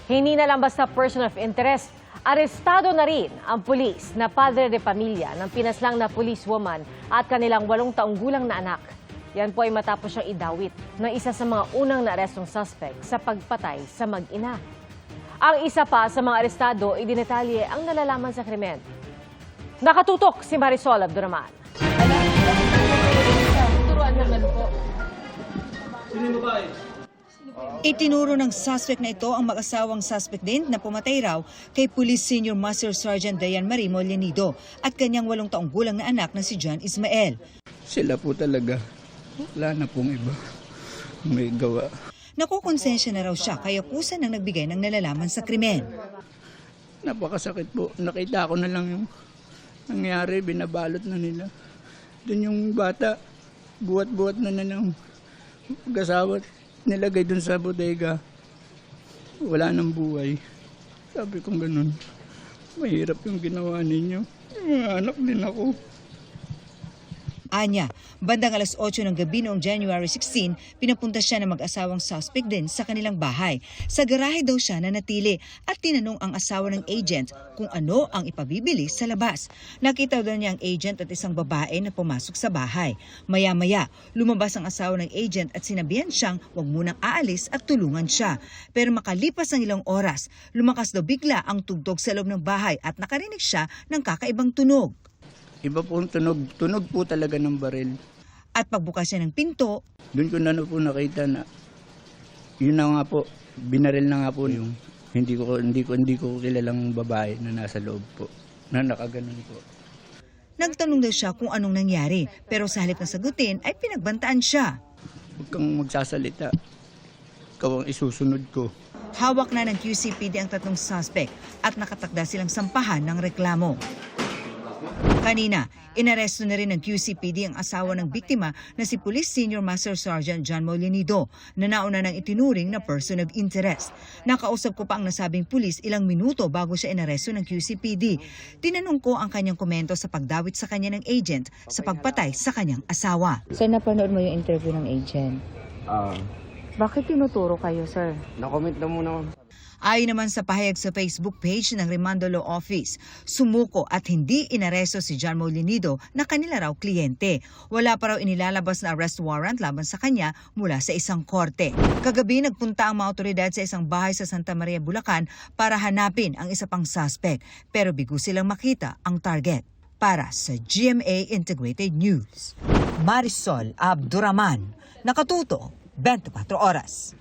Hindi na lang basta person of interest, arestado na rin ang pulis na padre de pamilya ng pinaslang na policewoman at kanilang 8 taong gulang na anak. Yan po ay matapos siyang idawit ng isa sa mga unang naarestong suspect sa pagpatay sa mag-ina. Ang isa pa sa mga arestado ay dinetalye ang nalalaman sa krimen. Nakatutok si Marisol Abduraman. Turuan naman po. Sino yung babae? Itinuro ng suspect na ito ang mag-asawang suspect din na pumatay raw kay Police Senior Master Sergeant Dayan Marie Mollenido at kanyang 8 taong gulang na anak na si John Ismael. Sila po talaga. Wala na pong iba. May gawa. Nakukonsensya na raw siya kaya kusa nang nagbigay ng nalalaman sa krimen. Napakasakit po. Nakita ko na lang yung nangyari. Binabalot na nila. Doon yung bata, buhat-buhat na ng mag-asawa. Nilagay dun sa bodega. Wala nang buhay. Sabi kong ganun. Mahirap yung ginawa ninyo. Anak din ako. Anya, bandang alas 8 ng gabi noong January 16, pinapunta siya ng mag-asawang suspect din sa kanilang bahay. Sa garahe daw siya nanatili at tinanong ang asawa ng agent kung ano ang ipabibili sa labas. Nakita daw niya ang agent at isang babae na pumasok sa bahay. Maya-maya, lumabas ang asawa ng agent at sinabihan siyang huwag munang aalis at tulungan siya. Pero makalipas ang ilang oras, lumakas daw bigla ang tugtog sa loob ng bahay at nakarinig siya ng kakaibang tunog. Iba po ang tunog. Tunog po talaga ng baril. At pagbukas niya ng pinto, Doon ko na po nakita na yun na nga po, binaril na nga po yung hindi ko kilalang babae na nasa loob po, na nakaganon po. nagtanong daw siya kung anong nangyari. Pero sa halip na sagutin ay pinagbantaan siya. Huwag kang magsasalita. Ikaw ang isusunod ko. Hawak na ng QCPD ang 3 suspect at nakatakda silang sampahan ng reklamo. Kanina, inaresto na rin ng QCPD ang asawa ng biktima na si Police Senior Master Sergeant John Mollenido na nauna nang itinuring na person of interest. Nakausap ko pa ang nasabing pulis ilang minuto bago siya inaresto ng QCPD. Tinanong ko ang kanyang komento sa pagdawit sa kanya ng agent sa pagpatay sa kanyang asawa. Sir, napanood mo yung interview ng agent. Bakit tinuturo kayo, sir? Na-comment na muna. Ayon naman sa pahayag sa Facebook page ng Rimando Law Office, sumuko at hindi inaresto si John Mollenido na kanila raw kliyente. Wala pa raw inilalabas na arrest warrant laban sa kanya mula sa isang korte. Kagabi nagpunta ang mga otoridad sa isang bahay sa Santa Maria, Bulacan para hanapin ang isa pang suspect. Pero bigo silang makita ang target. Para sa GMA Integrated News, Marisol Abduraman, nakatuto 24 oras.